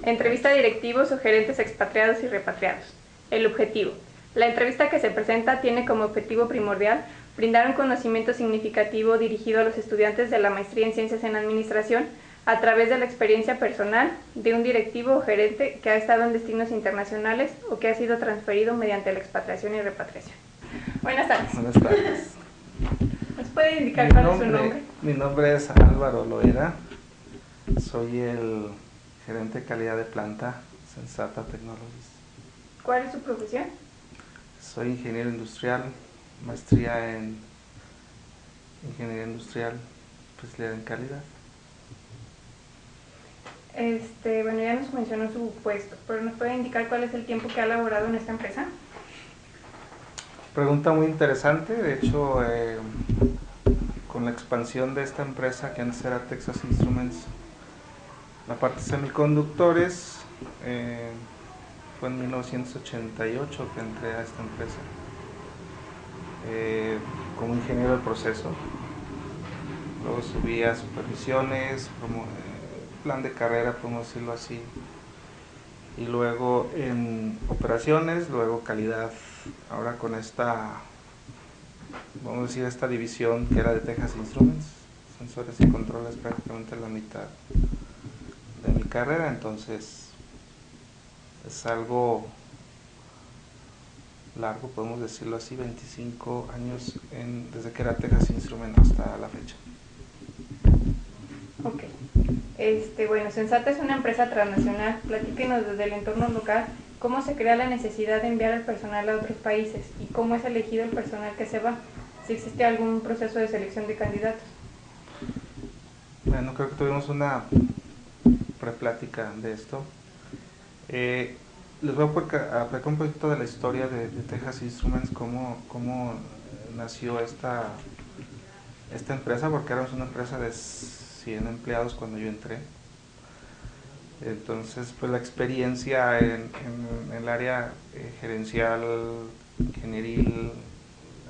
Entrevista a directivos o gerentes expatriados y repatriados. El objetivo. La entrevista que se presenta tiene como objetivo primordial brindar un conocimiento significativo dirigido a los estudiantes de la maestría en Ciencias en Administración a través de la experiencia personal de un directivo o gerente que ha estado en destinos internacionales o que ha sido transferido mediante la expatriación y repatriación. Buenas tardes. Buenas tardes. ¿Nos puede indicar cuál es su nombre? Mi nombre es Álvaro Loera. Soy el gerente de calidad de planta Sensata Technologies. ¿Cuál es su profesión? Soy ingeniero industrial, maestría en ingeniería industrial, especialidad en calidad. Bueno, ya nos mencionó su puesto, pero ¿nos puede indicar cuál es el tiempo que ha laborado en esta empresa? Pregunta muy interesante. De hecho, con la expansión de esta empresa que antes era Texas Instruments, la parte de semiconductores, fue en 1988 que entré a esta empresa como ingeniero de proceso. Luego subí a supervisiones, plan de carrera, podemos decirlo así, y luego en operaciones, luego calidad. Ahora con esta, vamos a decir, esta división que era de Texas Instruments, sensores y controles, prácticamente la mitad de mi carrera. Entonces es algo largo, podemos decirlo así, 25 años desde que era Texas Instruments hasta la fecha. Ok. Bueno, Sensata es una empresa transnacional. Platíquenos desde el entorno local cómo se crea la necesidad de enviar al personal a otros países y cómo es elegido el personal que se va, si existe algún proceso de selección de candidatos. Bueno, creo que tuvimos una preplática de esto. Les voy a platicar un poquito de la historia de Texas Instruments, cómo nació esta empresa, porque éramos una empresa de 100 empleados cuando yo entré. Entonces, pues la experiencia en el área gerencial, ingenieril,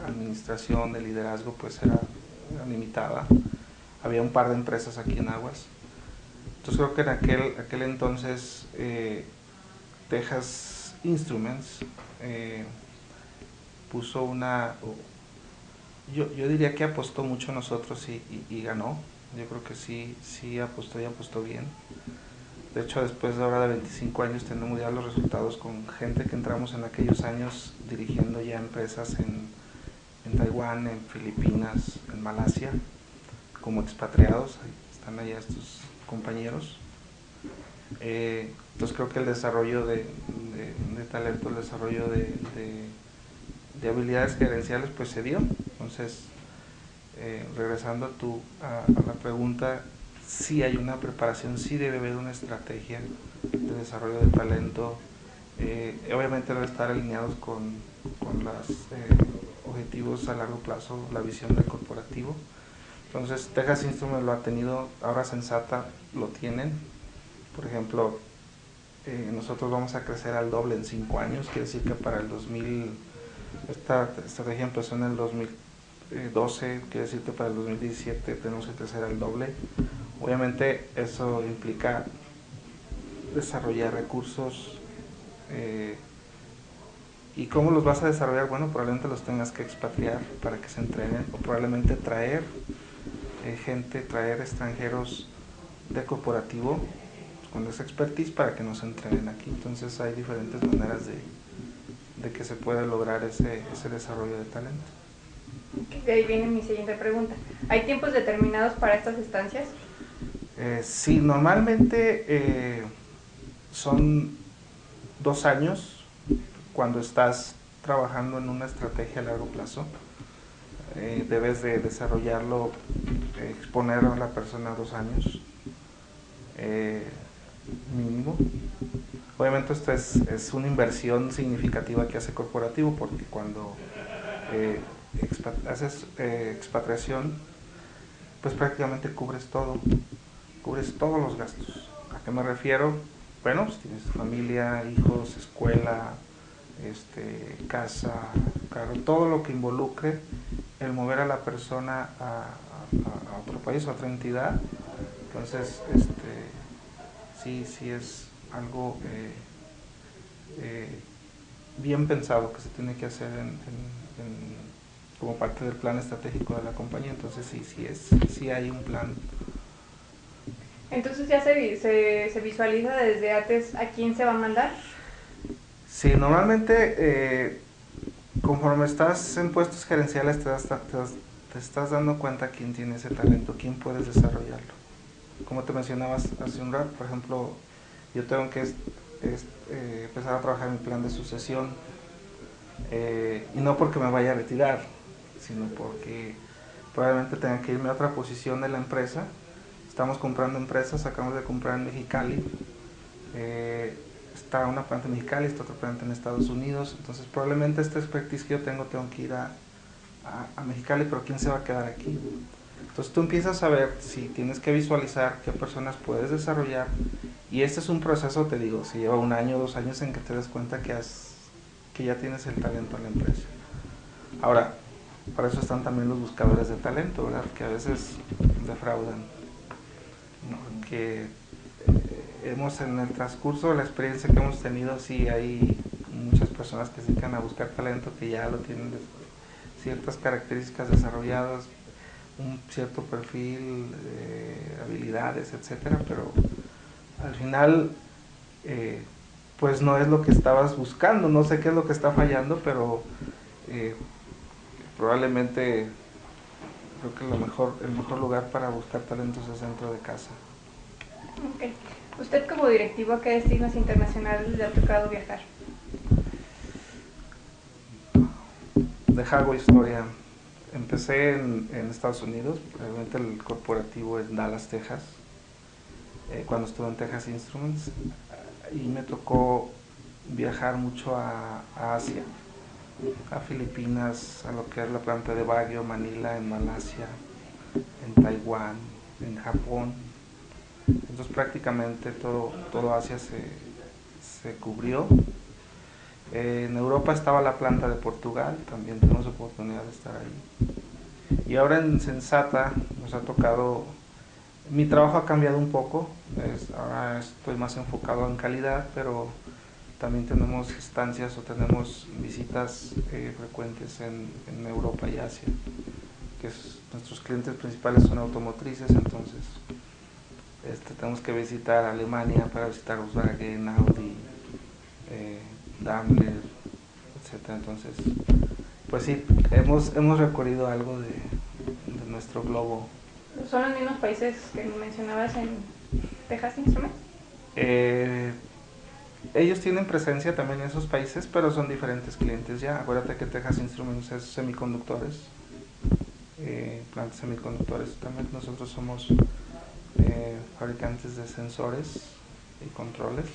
administración, de liderazgo, pues era limitada. Había un par de empresas aquí en Aguas. Entonces creo que en aquel entonces Texas Instruments puso yo diría que apostó mucho a nosotros y ganó. Yo creo que sí apostó y apostó bien. De hecho, después de ahora de 25 años tenemos ya los resultados con gente que entramos en aquellos años dirigiendo ya empresas en Taiwán, en Filipinas, en Malasia, como expatriados. Están allá estos compañeros. Entonces creo que el desarrollo de talento, el desarrollo de habilidades gerenciales pues se dio. Entonces, regresando a la pregunta, sí hay una preparación, sí debe haber una estrategia de desarrollo de talento. Obviamente debe estar alineados con los objetivos a largo plazo, la visión del corporativo. Entonces Texas Instruments lo ha tenido, ahora Sensata lo tienen. Por ejemplo, nosotros vamos a crecer al doble en 5 años, quiere decir que para el 2000, esta estrategia empezó en el 2012, quiere decir que para el 2017 tenemos que crecer al doble. Obviamente eso implica desarrollar recursos. ¿Y cómo los vas a desarrollar? Bueno, probablemente los tengas que expatriar para que se entrenen, o probablemente traer traer extranjeros de corporativo con esa expertise para que nos entrenen aquí. Entonces hay diferentes maneras de que se pueda lograr ese desarrollo de talento. De ahí viene mi siguiente pregunta. ¿Hay tiempos determinados para estas estancias? Sí, normalmente son 2 años cuando estás trabajando en una estrategia a largo plazo. Debes de desarrollarlo, exponer a la persona 2 años mínimo. Obviamente esto es una inversión significativa que hace corporativo, porque cuando haces expatriación, pues prácticamente cubres todos los gastos. ¿A qué me refiero? Bueno, pues tienes familia, hijos, escuela, casa, carro, todo lo que involucre el mover a la persona a otro país, a otra entidad. Entonces, sí es algo bien pensado que se tiene que hacer como parte del plan estratégico de la compañía. Entonces sí hay un plan. Entonces ya se visualiza desde antes a quién se va a mandar. Sí, normalmente conforme estás en puestos gerenciales te estás dando cuenta quién tiene ese talento, quién puedes desarrollarlo. Como te mencionabas hace un rato, por ejemplo, yo tengo que empezar a trabajar en mi plan de sucesión, y no porque me vaya a retirar, sino porque probablemente tenga que irme a otra posición de la empresa. Estamos comprando empresas, acabamos de comprar en Mexicali, está una planta en Mexicali, está otra planta en Estados Unidos, entonces probablemente esta expertise que yo tengo que ir a Mexicali, pero ¿quién se va a quedar aquí? Entonces tú empiezas a ver si tienes que visualizar qué personas puedes desarrollar, y este es un proceso, te digo, si lleva 1 año, 2 años en que te des cuenta que ya tienes el talento en la empresa. Ahora, para eso están también los buscadores de talento, ¿verdad? Que a veces defraudan, ¿no? Que en el transcurso de la experiencia que hemos tenido, sí hay muchas personas que se dedican a buscar talento que ya lo tienen ciertas características desarrolladas, un cierto perfil, habilidades, etcétera, pero al final pues no es lo que estabas buscando. No sé qué es lo que está fallando, pero probablemente creo que el mejor lugar para buscar talentos es dentro de casa. Okay. ¿Usted como directivo a qué destinos internacionales le ha tocado viajar? Hago historia. Empecé en Estados Unidos, realmente el corporativo en Dallas, Texas, cuando estuve en Texas Instruments, y me tocó viajar mucho a Asia, a Filipinas, a lo que es la planta de Baguio, Manila, en Malasia, en Taiwán, en Japón. Entonces prácticamente todo Asia se cubrió. En Europa estaba la planta de Portugal, también tuvimos oportunidad de estar ahí. Y ahora en Sensata nos ha tocado, mi trabajo ha cambiado un poco, ahora estoy más enfocado en calidad, pero también tenemos estancias o tenemos visitas frecuentes en Europa y Asia, que nuestros clientes principales son automotrices. Entonces tenemos que visitar Alemania para visitar Volkswagen, Audi, Daimler, etcétera. Entonces, pues sí, hemos recorrido algo de nuestro globo. ¿Son los mismos países que mencionabas en Texas Instruments? Ellos tienen presencia también en esos países, pero son diferentes clientes ya. Acuérdate que Texas Instruments es semiconductores, plantas semiconductores. También nosotros somos fabricantes de sensores y controles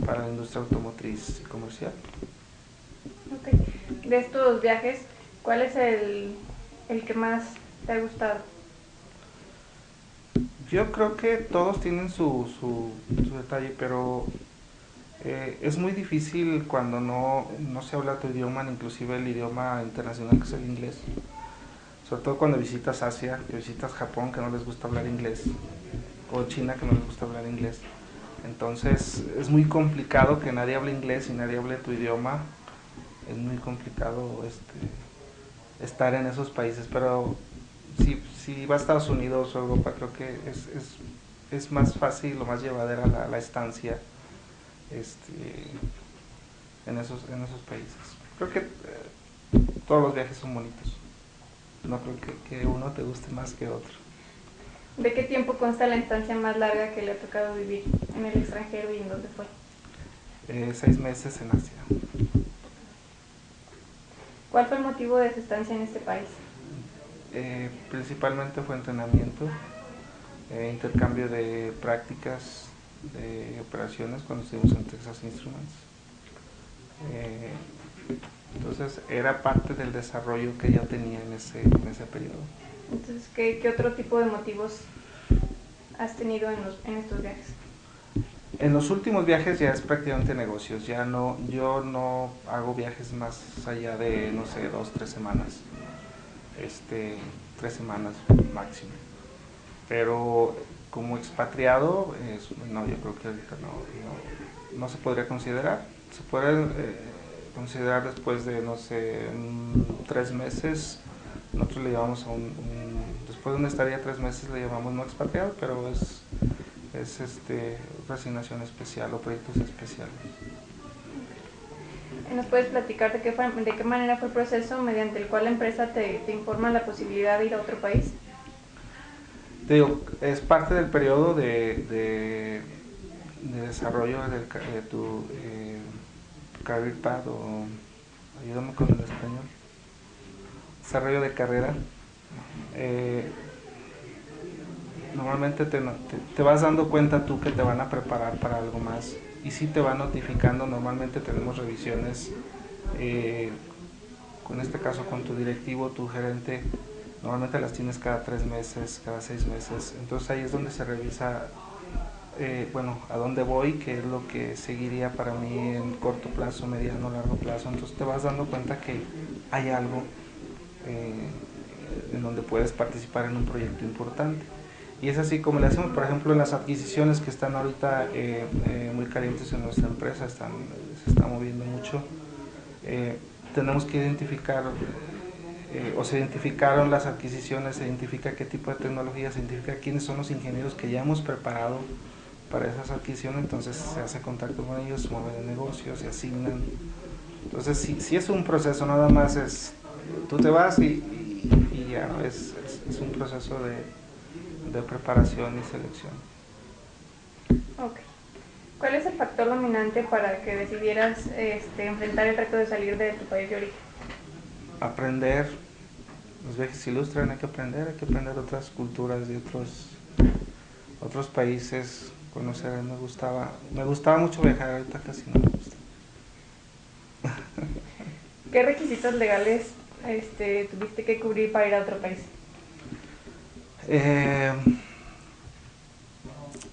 para la industria automotriz y comercial. Okay. De estos viajes, ¿cuál es el que más te ha gustado? Yo creo que todos tienen su detalle, pero es muy difícil cuando no se habla tu idioma, inclusive el idioma internacional, que es el inglés. Sobre todo cuando visitas Asia, que visitas Japón, que no les gusta hablar inglés, o China, que no les gusta hablar inglés. Entonces es muy complicado que nadie hable inglés y nadie hable tu idioma. Es muy complicado estar en esos países, pero si va a Estados Unidos o Europa, creo que es más fácil o más llevadera la estancia en esos países. Creo que todos los viajes son bonitos. No creo que uno te guste más que otro. ¿De qué tiempo consta la estancia más larga que le ha tocado vivir en el extranjero y en dónde fue? 6 meses en Asia. ¿Cuál fue el motivo de su estancia en este país? Principalmente fue entrenamiento, intercambio de prácticas, de operaciones cuando estuvimos en Texas Instruments. Entonces era parte del desarrollo que ya tenía en ese periodo. Entonces, ¿qué otro tipo de motivos has tenido en estos viajes? En los últimos viajes ya es prácticamente negocios. Yo no hago viajes más allá de, no sé, 2, 3 semanas. 3 semanas máximo. Pero como expatriado, no, yo creo que ahorita no se podría considerar. Se puede considerar después de, no sé, 3 meses. Nosotros le llamamos después de una estadía de 3 meses le llamamos no expatriado, pero es resignación especial o proyectos especiales. ¿Nos puedes platicar de qué manera fue el proceso mediante el cual la empresa te informa la posibilidad de ir a otro país? Te digo, es parte del periodo de desarrollo de tu career path, o ayúdame con el español, desarrollo de carrera. Normalmente te vas dando cuenta tú que te van a preparar para algo más, y si te va notificando. Normalmente tenemos revisiones, en este caso con tu directivo, tu gerente. Normalmente las tienes cada 3 meses, cada 6 meses. Entonces ahí es donde se revisa, a dónde voy, qué es lo que seguiría para mí en corto plazo, mediano, largo plazo. Entonces te vas dando cuenta que hay algo en donde puedes participar en un proyecto importante. Y es así como le hacemos, por ejemplo, en las adquisiciones que están ahorita muy calientes en nuestra empresa, se está moviendo mucho. Tenemos que identificar, o se identificaron las adquisiciones, se identifica qué tipo de tecnología, se identifica quiénes son los ingenieros que ya hemos preparado para esas adquisiciones. Entonces se hace contacto con ellos, se mueven el negocio, se asignan. Entonces si es un proceso, nada más es, tú te vas y ya, ¿no? Es un proceso de preparación y selección. Ok. ¿Cuál es el factor dominante para que decidieras enfrentar el reto de salir de tu país de origen? Aprender. Los viajes ilustran, hay que aprender otras culturas de otros países, conocer. Me gustaba mucho viajar, ahorita casi no me gusta. ¿Qué requisitos legales tuviste que cubrir para ir a otro país?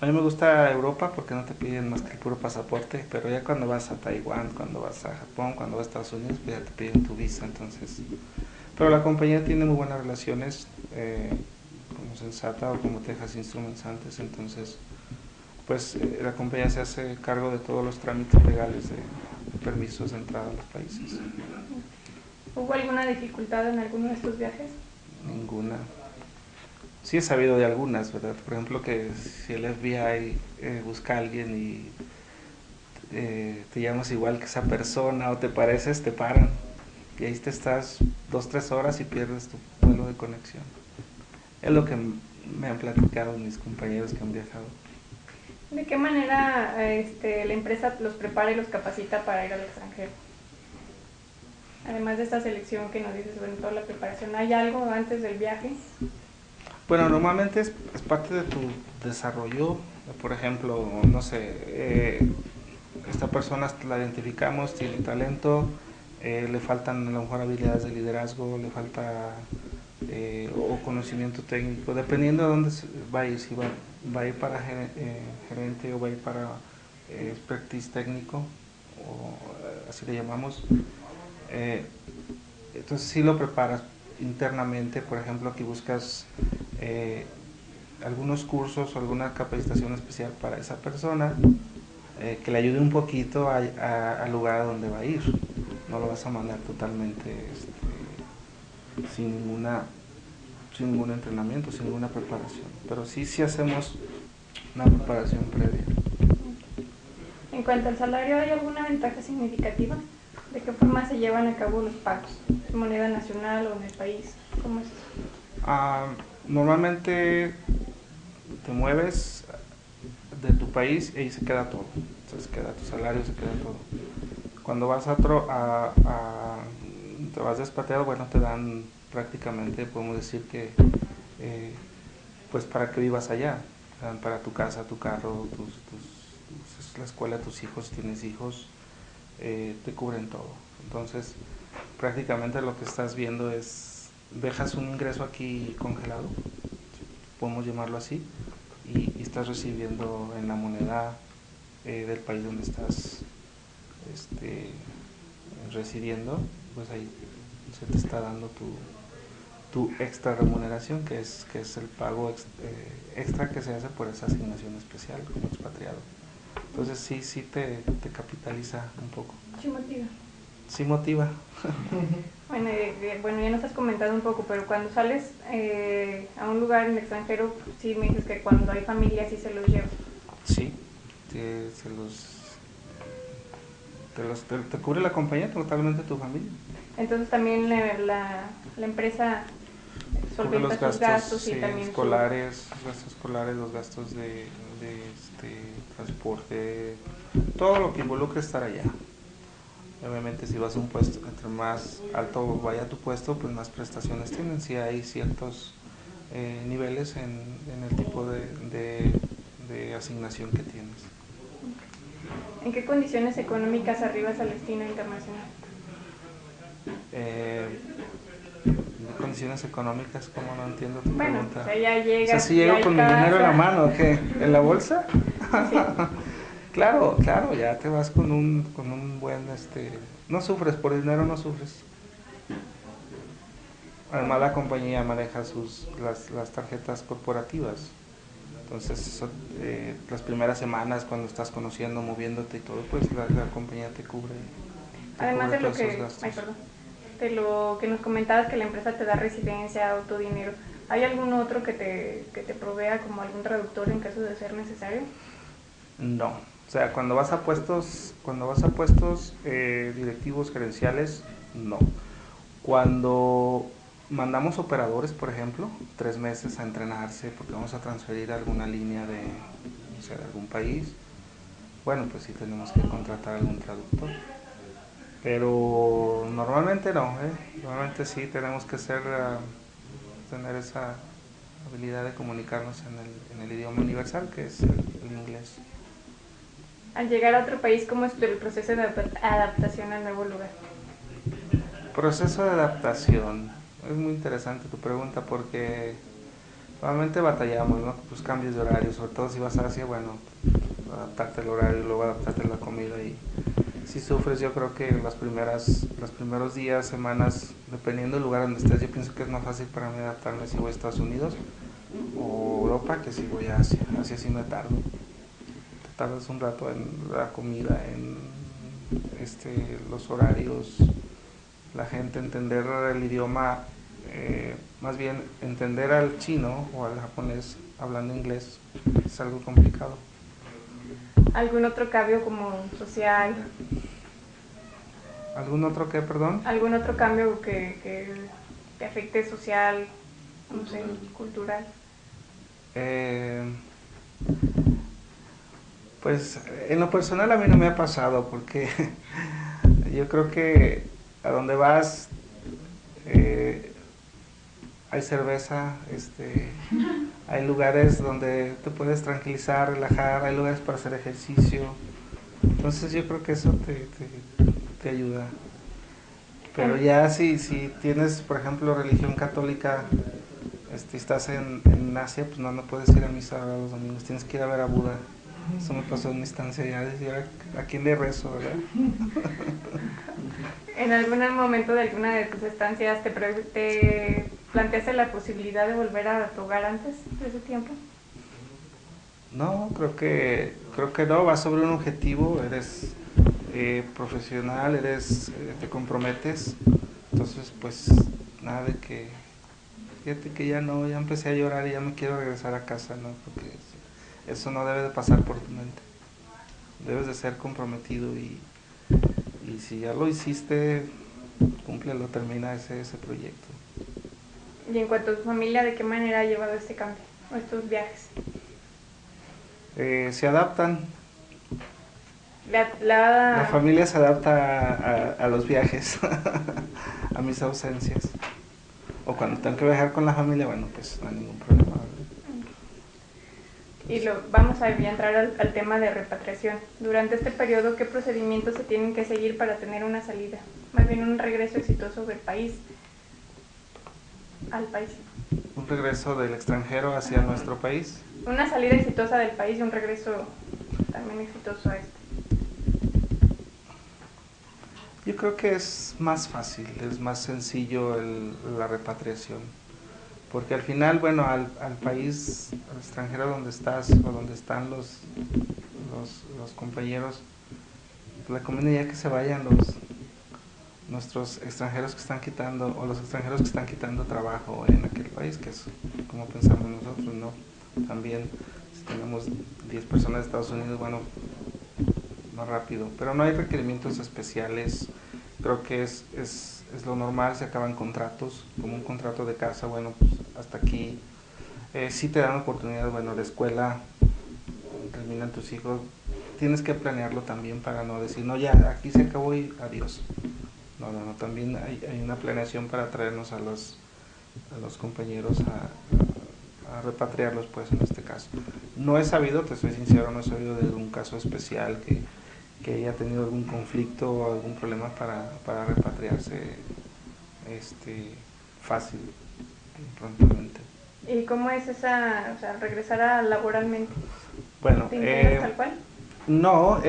A mí me gusta Europa porque no te piden más que el puro pasaporte, pero ya cuando vas a Taiwán, cuando vas a Japón, cuando vas a Estados Unidos, pues ya te piden tu visa. Entonces, pero la compañía tiene muy buenas relaciones, como Sensata o como Texas Instruments antes. Entonces, pues la compañía se hace cargo de todos los trámites legales de permisos de entrada a los países. ¿Hubo alguna dificultad en alguno de estos viajes? Ninguna. Sí he sabido de algunas, ¿verdad? Por ejemplo, que si el FBI busca a alguien y te llamas igual que esa persona o te pareces, te paran. Y ahí te estás 2-3 horas y pierdes tu vuelo de conexión. Es lo que me han platicado mis compañeros que han viajado. ¿De qué manera la empresa los prepara y los capacita para ir al extranjero? Además de esta selección que nos dices, bueno, toda la preparación, ¿hay algo antes del viaje? Bueno, normalmente es parte de tu desarrollo. Por ejemplo, no sé, esta persona la identificamos, tiene talento, le faltan a lo mejor habilidades de liderazgo, le falta o conocimiento técnico, dependiendo de dónde va a ir, si va a ir para gerente o va a ir para expertise técnico, o así le llamamos. Entonces sí lo preparas internamente. Por ejemplo, aquí buscas algunos cursos o alguna capacitación especial para esa persona, que le ayude un poquito al lugar a donde va a ir. No lo vas a mandar totalmente sin ningún entrenamiento, sin ninguna preparación, pero sí hacemos una preparación previa. En cuanto al salario, ¿hay alguna ventaja significativa? ¿De qué forma se llevan a cabo los pagos? ¿En moneda nacional o en el país? ¿Cómo es eso? Normalmente te mueves de tu país y ahí se queda todo. Entonces queda tu salario, se queda todo. Cuando vas te vas despatriado, bueno, te dan prácticamente, podemos decir que pues para que vivas allá, para tu casa, tu carro, la escuela, tus hijos, si tienes hijos, te cubren todo. Entonces prácticamente lo que estás viendo es, dejas un ingreso aquí congelado, podemos llamarlo así, y estás recibiendo en la moneda del país donde estás residiendo. Pues ahí se te está dando tu extra remuneración, que es el pago extra que se hace por esa asignación especial como expatriado. Entonces sí te capitaliza un poco. Sí motiva. Sí motiva. Bueno, ya nos has comentado un poco, pero cuando sales a un lugar en el extranjero, sí me dices que cuando hay familia sí se los lleva. Sí, te cubre la compañía totalmente tu familia. Entonces también la empresa Cubre los solventa sus gastos y también escolares, los gastos escolares, los gastos de transporte, todo lo que involucra estar allá. Obviamente si vas a un puesto, entre más alto vaya tu puesto, pues más prestaciones tienen. Si hay ciertos niveles en el tipo de asignación que tienes. ¿En qué condiciones económicas arribas al destino internacional? Condiciones económicas, como no entiendo tu pregunta. O sea, ya llegas. O sea, si llego con mi dinero en la mano, ¿qué? ¿En la bolsa? Sí. Claro, ya te vas con un buen, no sufres, por dinero no sufres. Además la compañía maneja las tarjetas corporativas. Entonces, las primeras semanas cuando estás conociendo, moviéndote y todo, pues la compañía te cubre. Además de lo todos esos que, gastos. de lo que nos comentabas, que la empresa te da residencia, auto, dinero, ¿hay algún otro que te provea como algún traductor en caso de ser necesario? No, o sea, cuando vas a puestos directivos, gerenciales, no. Cuando mandamos operadores, por ejemplo, 3 meses a entrenarse porque vamos a transferir alguna línea de algún país, bueno, pues sí tenemos que contratar algún traductor. Pero normalmente no, normalmente sí tenemos que tener esa habilidad de comunicarnos en el idioma universal, que es el inglés. Al llegar a otro país, ¿cómo es el proceso de adaptación al nuevo lugar? Proceso de adaptación. Es muy interesante tu pregunta porque normalmente batallamos, ¿no? Pues cambios de horario, sobre todo si vas a Asia, bueno, adaptarte al horario y luego adaptarte a la comida. Y si sufres, yo creo que los primeros días, semanas, dependiendo del lugar donde estés, yo pienso que es más fácil para mí adaptarme si voy a Estados Unidos o Europa que si voy a Asia. Asia sí me tardo. Te tardas un rato en la comida, en los horarios, la gente, entender el idioma, más bien entender al chino o al japonés hablando inglés es algo complicado. ¿Algún otro cambio como social? ¿Algún otro qué, perdón? ¿Algún otro cambio que te afecte social, no sé, cultural? Pues en lo personal a mí no me ha pasado porque yo creo que a donde vas hay cerveza, hay lugares donde te puedes tranquilizar, relajar, hay lugares para hacer ejercicio. Entonces yo creo que eso te ayuda. Pero ya si tienes, por ejemplo, religión católica, estás en Asia, pues no puedes ir a misa los domingos, tienes que ir a ver a Buda. Eso me pasó en mi estancia ya, decía, ¿a quién le rezo, verdad? ¿En algún momento de alguna de tus estancias te planteaste la posibilidad de volver a tu hogar antes de ese tiempo? No, creo que no, vas sobre un objetivo, eres profesional, te comprometes, entonces pues nada de que, fíjate que ya empecé a llorar y ya me quiero regresar a casa, ¿no? Porque eso no debe de pasar por tu mente, debes de ser comprometido y si ya lo hiciste, cúmplelo, termina ese proyecto. Y en cuanto a tu familia, ¿de qué manera ha llevado este cambio o estos viajes? Se adaptan. La familia se adapta a los viajes, a mis ausencias. O cuando tengo que viajar con la familia, bueno, pues no hay ningún problema. Y vamos a entrar al tema de repatriación. Durante este periodo, ¿qué procedimientos se tienen que seguir para tener una salida? Más bien un regreso exitoso del país al país. Un regreso del extranjero hacia nuestro país. Una salida exitosa del país y un regreso también exitoso a este. Yo creo que es más fácil, es más sencillo la repatriación. porque al final, bueno, al país, al extranjero donde estás o donde están los compañeros, le conviene ya que se vayan nuestros extranjeros que están quitando, o los extranjeros que están quitando trabajo en aquel país, que es como pensamos nosotros, ¿no? También, si tenemos 10 personas de Estados Unidos, bueno, más rápido, pero no hay requerimientos especiales. Creo que es lo normal, se acaban contratos, como un contrato de casa, bueno, pues hasta aquí. Sí te dan oportunidades, bueno, de escuela, terminan tus hijos, tienes que planearlo también para no decir, no, ya, aquí se acabó y adiós. No, también hay una planeación para traernos a los compañeros a repatriarlos, pues, en este caso. No he sabido, te soy sincero, no he sabido de algún caso especial que haya tenido algún conflicto o algún problema para repatriarse fácil, prontamente. ¿Y cómo es o sea, regresar a laboralmente? Bueno, ¿te integras tal cual? No,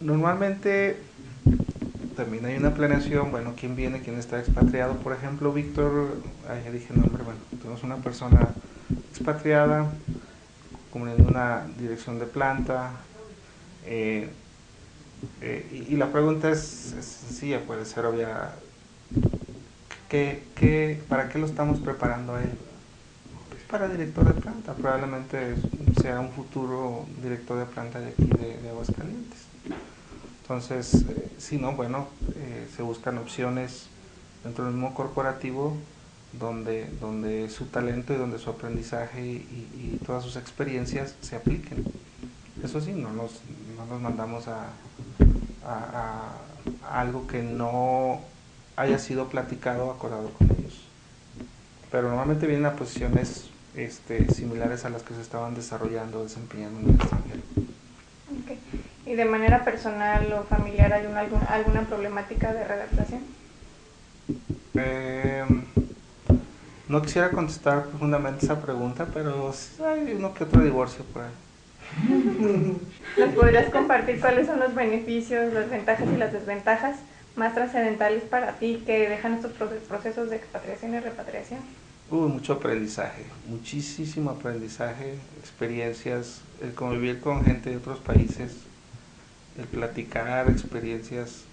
normalmente también hay una planeación, bueno, quién viene, quién está expatriado. Por ejemplo, Víctor, ya dije el nombre, bueno, tenemos una persona expatriada, como en una dirección de planta, y la pregunta es sencilla, puede ser obvia. ¿Para qué lo estamos preparando a él? Pues para director de planta, probablemente sea un futuro director de planta de aquí de Aguascalientes. Entonces, si no, bueno, se buscan opciones dentro del mismo corporativo donde su talento y donde su aprendizaje y todas sus experiencias se apliquen. Eso sí, no nos mandamos a algo que no haya sido platicado o acordado con ellos. Pero normalmente vienen a posiciones similares a las que se estaban desarrollando, desempeñando en el extranjero. Okay. ¿Y de manera personal o familiar hay alguna problemática de readaptación? No quisiera contestar profundamente esa pregunta, pero hay uno que otro divorcio por ahí. ¿Nos podrías compartir cuáles son los beneficios, las ventajas y las desventajas más trascendentales para ti que dejan estos procesos de expatriación y repatriación? Mucho aprendizaje, muchísimo aprendizaje, experiencias, el convivir con gente de otros países, el platicar experiencias,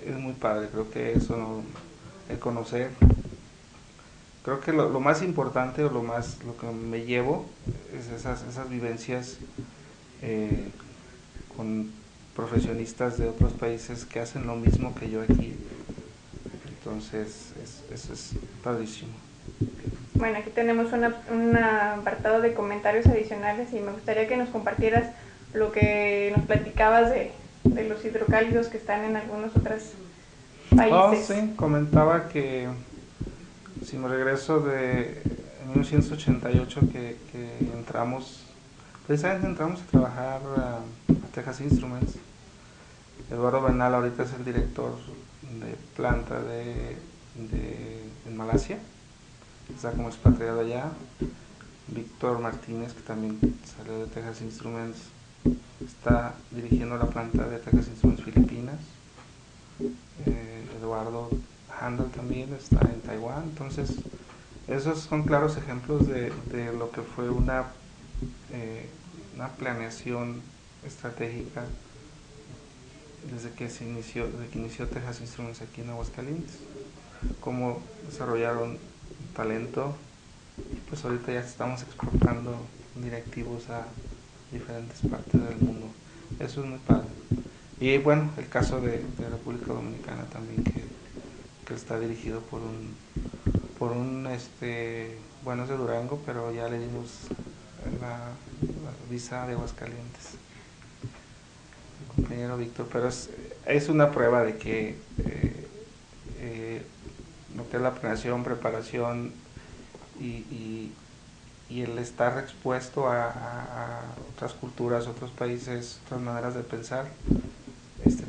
es muy padre. Creo que eso, ¿no? El conocer. Creo que lo más importante o lo que me llevo es esas vivencias con profesionistas de otros países que hacen lo mismo que yo aquí. Entonces, eso es padrísimo. Bueno, aquí tenemos un apartado de comentarios adicionales y me gustaría que nos compartieras lo que nos platicabas de los hidrocálidos que están en algunos otros países. Sí, comentaba que si me regreso de 1988 que precisamente entramos a trabajar a Texas Instruments. Eduardo Bernal ahorita es el director de planta en Malasia, está como expatriado allá. Víctor Martínez, que también salió de Texas Instruments, está dirigiendo la planta de Texas Instruments Filipinas. Eduardo Handel también está en Taiwán. Entonces, esos son claros ejemplos de lo que fue una planeación estratégica desde que inició Texas Instruments aquí en Aguascalientes. Cómo desarrollaron talento, y pues ahorita ya estamos exportando directivos a diferentes partes del mundo. Eso es muy padre. Y bueno, el caso de República Dominicana también, que está dirigido por un bueno, es de Durango, pero ya le dimos la visa de Aguascalientes, el compañero Víctor. Pero es una prueba de que lo que es la planeación, preparación y el estar expuesto a otras culturas, otros países, otras maneras de pensar,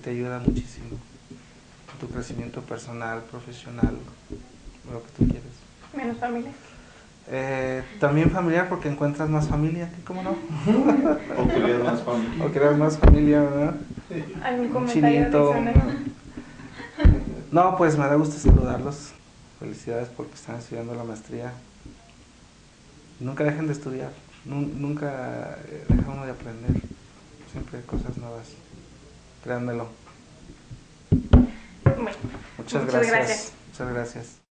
te ayuda muchísimo en tu crecimiento personal, profesional, lo que tú quieres. ¿Menos familia? También familiar, porque encuentras más familia, ¿cómo no? O creas más familia. O creas más familia, ¿verdad? ¿Algún comentario adicional? No, pues me da gusto saludarlos. Felicidades porque están estudiando la maestría. Nunca dejen de estudiar, nunca deja uno de aprender, siempre hay cosas nuevas, créanmelo. Bueno, Muchas gracias. Muchas gracias.